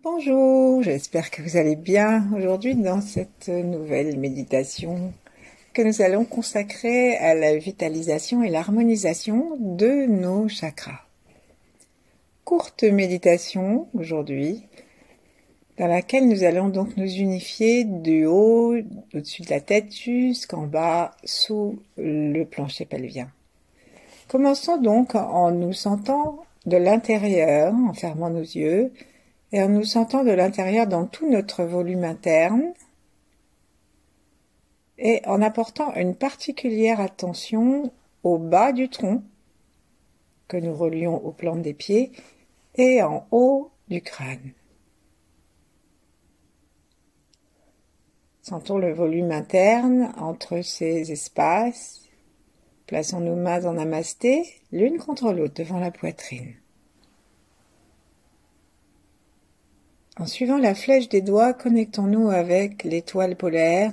Bonjour, j'espère que vous allez bien aujourd'hui dans cette nouvelle méditation que nous allons consacrer à la vitalisation et l'harmonisation de nos chakras. Courte méditation aujourd'hui dans laquelle nous allons donc nous unifier du haut, au-dessus de la tête jusqu'en bas sous le plancher pelvien. Commençons donc en nous sentant de l'intérieur, en fermant nos yeux, et en nous sentant de l'intérieur dans tout notre volume interne et en apportant une particulière attention au bas du tronc que nous relions aux plantes des pieds et en haut du crâne. Sentons le volume interne entre ces espaces. Plaçons nos mains en namasté, l'une contre l'autre devant la poitrine. En suivant la flèche des doigts, connectons-nous avec l'étoile polaire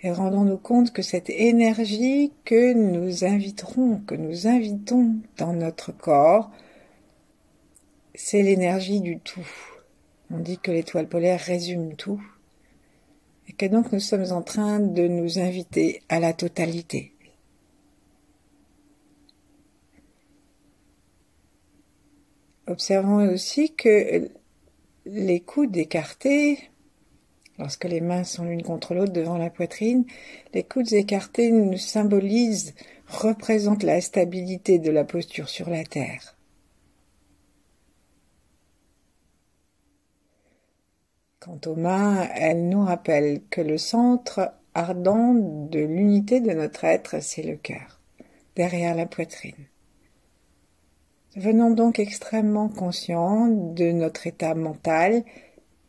et rendons-nous compte que cette énergie que nous invitons dans notre corps, c'est l'énergie du tout. On dit que l'étoile polaire résume tout et que donc nous sommes en train de nous inviter à la totalité. Observons aussi que les coudes écartés, lorsque les mains sont l'une contre l'autre devant la poitrine, les coudes écartés nous symbolisent, représentent la stabilité de la posture sur la terre. Quant aux mains, elles nous rappellent que le centre ardent de l'unité de notre être, c'est le cœur, derrière la poitrine. Devenons donc extrêmement conscients de notre état mental,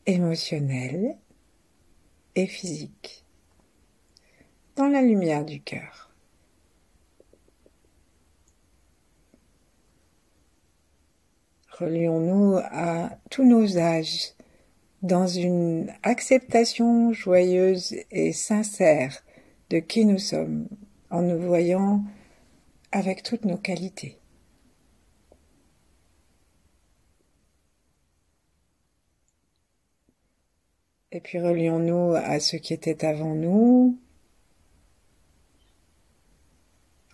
émotionnel et physique, dans la lumière du cœur. Relions-nous à tous nos âges, dans une acceptation joyeuse et sincère de qui nous sommes, en nous voyant avec toutes nos qualités. Et puis relions-nous à ceux qui étaient avant nous,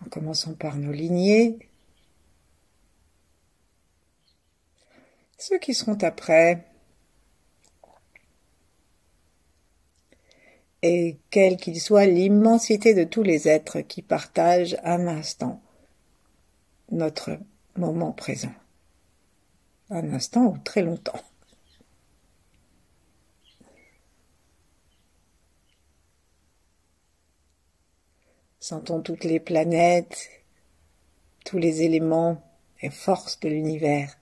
en commençant par nos lignées, ceux qui seront après, et quelle qu'il soit l'immensité de tous les êtres qui partagent un instant notre moment présent. Un instant ou très longtemps. Sentons toutes les planètes, tous les éléments et forces de l'univers.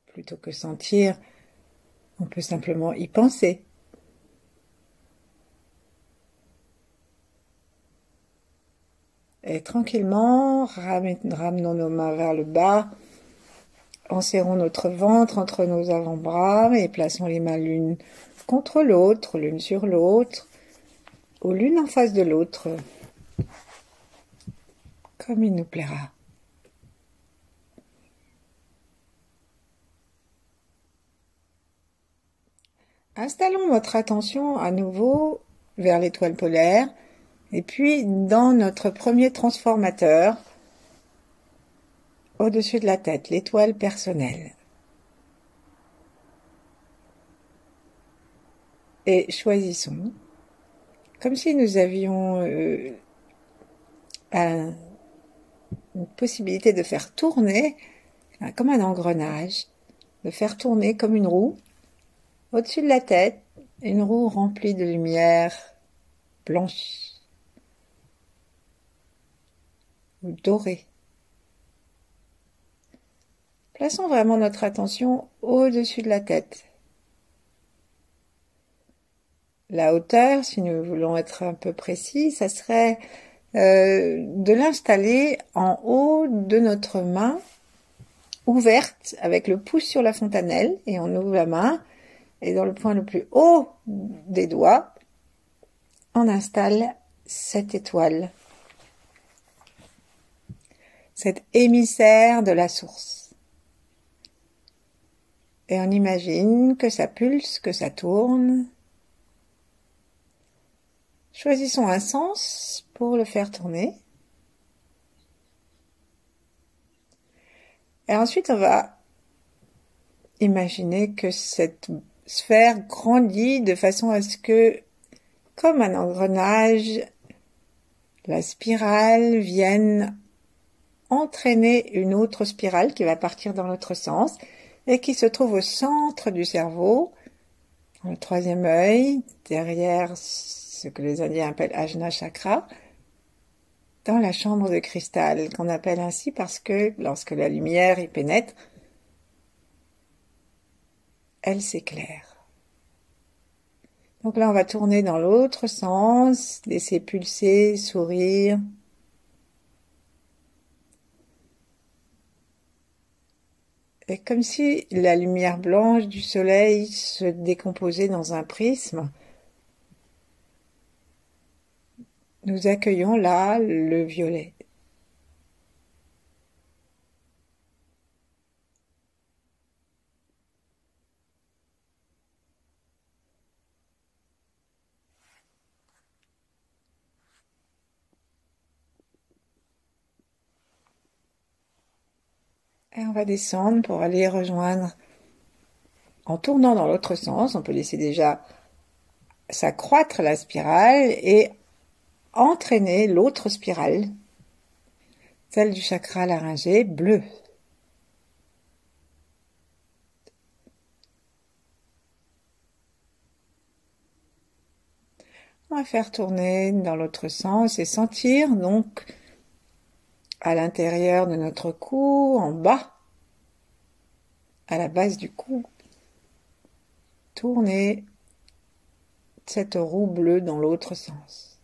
Plutôt que sentir, on peut simplement y penser. Et tranquillement, ramenons nos mains vers le bas, enserrons notre ventre entre nos avant-bras et plaçons les mains l'une contre l'autre, l'une sur l'autre, ou l'une en face de l'autre, comme il nous plaira. Installons notre attention à nouveau vers l'étoile polaire, et puis dans notre premier transformateur, au-dessus de la tête, l'étoile personnelle. Et choisissons, comme si nous avions une possibilité de faire tourner, comme un engrenage, de faire tourner comme une roue, au-dessus de la tête, une roue remplie de lumière blanche ou dorée. Plaçons vraiment notre attention au-dessus de la tête. La hauteur, si nous voulons être un peu précis, ça serait de l'installer en haut de notre main ouverte avec le pouce sur la fontanelle et on ouvre la main et dans le point le plus haut des doigts, on installe cette étoile cet émissaire de la source. Et on imagine que ça pulse, que ça tourne. Choisissons un sens pour le faire tourner. Et ensuite, on va imaginer que cette sphère grandit de façon à ce que, comme un engrenage, la spirale vienne entraîner une autre spirale qui va partir dans l'autre sens et qui se trouve au centre du cerveau, dans le troisième œil, derrière ce que les Indiens appellent Ajna Chakra, dans la chambre de cristal, qu'on appelle ainsi parce que lorsque la lumière y pénètre, elle s'éclaire. Donc là, on va tourner dans l'autre sens, laisser pulser, sourire. Et comme si la lumière blanche du soleil se décomposait dans un prisme, nous accueillons là le violet. Et on va descendre pour aller rejoindre, en tournant dans l'autre sens, on peut laisser déjà s'accroître la spirale et entraîner l'autre spirale, celle du chakra laryngé bleu. On va faire tourner dans l'autre sens et sentir donc à l'intérieur de notre cou, en bas, à la base du cou, tourner cette roue bleue dans l'autre sens.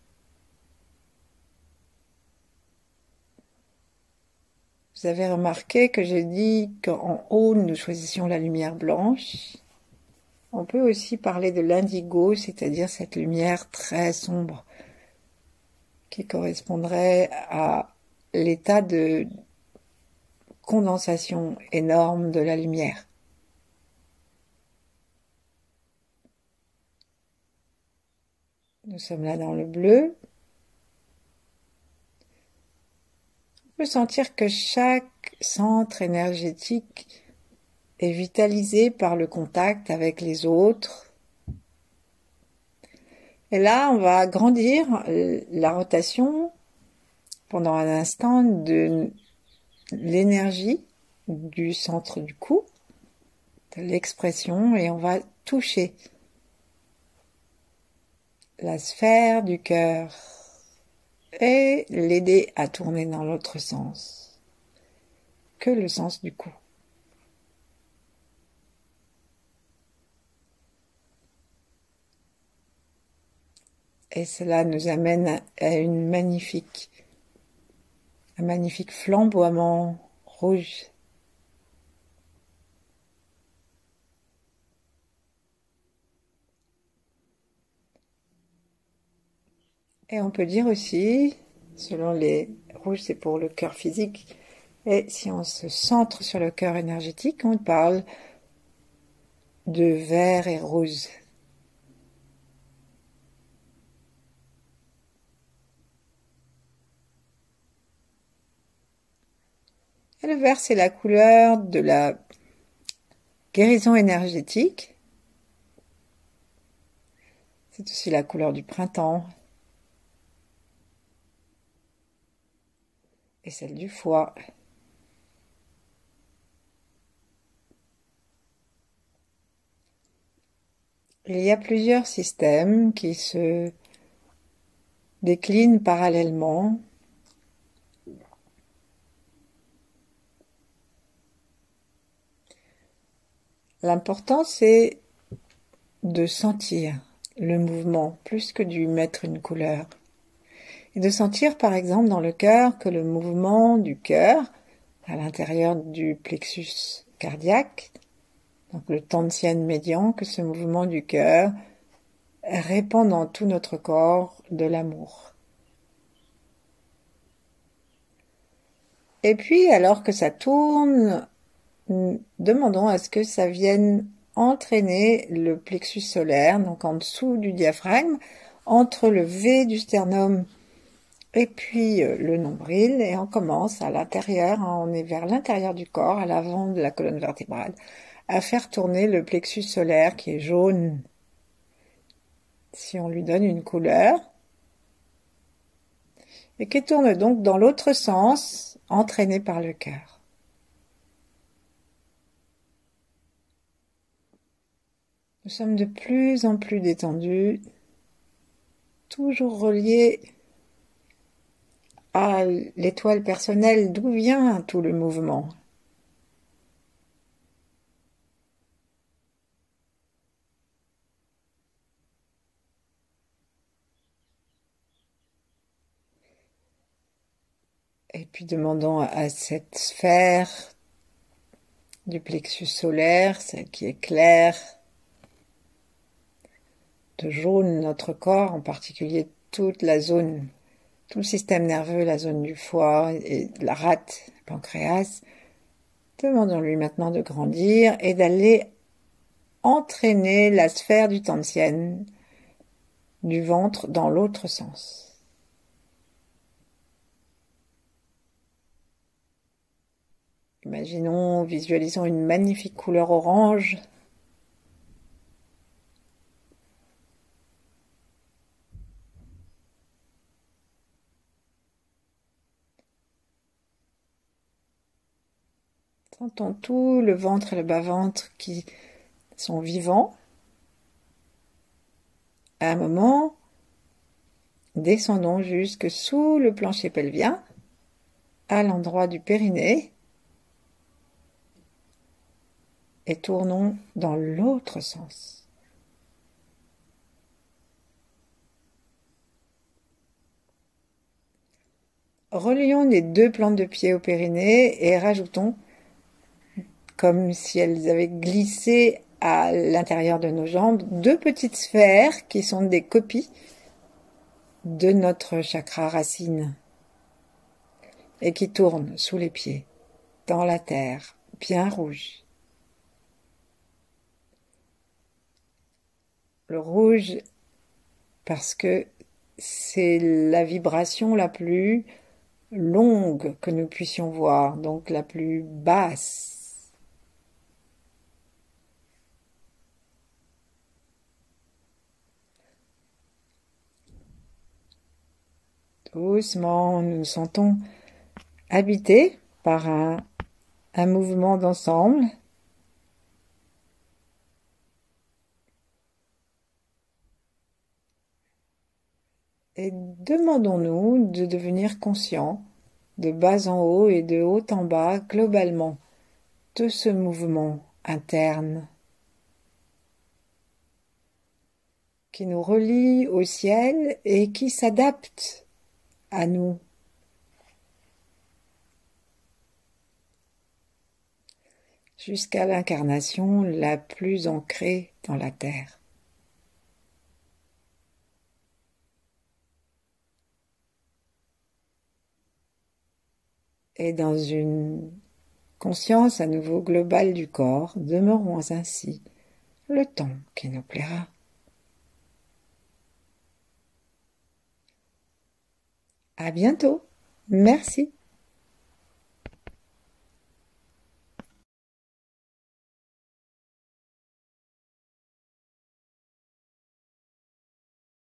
Vous avez remarqué que j'ai dit qu'en haut, nous choisissions la lumière blanche. On peut aussi parler de l'indigo, c'est-à-dire cette lumière très sombre qui correspondrait à l'état de condensation énorme de la lumière. Nous sommes là dans le bleu. On peut sentir que chaque centre énergétique est vitalisé par le contact avec les autres. Et là, on va agrandir la rotation pendant un instant de l'énergie du centre du cou, de l'expression, et on va toucher la sphère du cœur et l'aider à tourner dans l'autre sens que le sens du cou. Et cela nous amène à un magnifique flamboiement rouge. Et on peut dire aussi, selon les rouges, c'est pour le cœur physique, et si on se centre sur le cœur énergétique, on parle de vert et rose. Et le vert, c'est la couleur de la guérison énergétique. C'est aussi la couleur du printemps et celle du foie. Il y a plusieurs systèmes qui se déclinent parallèlement. L'important, c'est de sentir le mouvement plus que d'y mettre une couleur. Et de sentir, par exemple, dans le cœur, que le mouvement du cœur, à l'intérieur du plexus cardiaque, donc le tantian médian, que ce mouvement du cœur répand dans tout notre corps de l'amour. Et puis, alors que ça tourne, demandons à ce que ça vienne entraîner le plexus solaire, donc en dessous du diaphragme, entre le V du sternum et puis le nombril, et on commence à l'intérieur, hein, on est vers l'intérieur du corps, à l'avant de la colonne vertébrale, à faire tourner le plexus solaire qui est jaune. Si on lui donne une couleur, et qui tourne donc dans l'autre sens, entraîné par le cœur. Nous sommes de plus en plus détendus, toujours reliés à l'étoile personnelle, d'où vient tout le mouvement. Et puis demandons à cette sphère du plexus solaire, celle qui éclaire de jaune notre corps, en particulier toute la zone, tout le système nerveux, la zone du foie et de la rate, le pancréas. Demandons-lui maintenant de grandir et d'aller entraîner la sphère du Tantien, du ventre, dans l'autre sens. Imaginons, visualisons une magnifique couleur orange. Sentons tout le ventre et le bas-ventre qui sont vivants. À un moment, descendons jusque sous le plancher pelvien, à l'endroit du périnée, et tournons dans l'autre sens. Relions les deux plantes de pied au périnée et rajoutons, comme si elles avaient glissé à l'intérieur de nos jambes, deux petites sphères qui sont des copies de notre chakra racine et qui tournent sous les pieds, dans la terre, bien rouge. Le rouge parce que c'est la vibration la plus longue que nous puissions voir, donc la plus basse. Doucement, nous nous sentons habités par un mouvement d'ensemble. Et demandons-nous de devenir conscients, de bas en haut et de haut en bas, globalement, de ce mouvement interne qui nous relie au ciel et qui s'adapte à nous. Jusqu'à l'incarnation la plus ancrée dans la terre. Et dans une conscience à nouveau globale du corps, demeurons ainsi le temps qui nous plaira. À bientôt. Merci.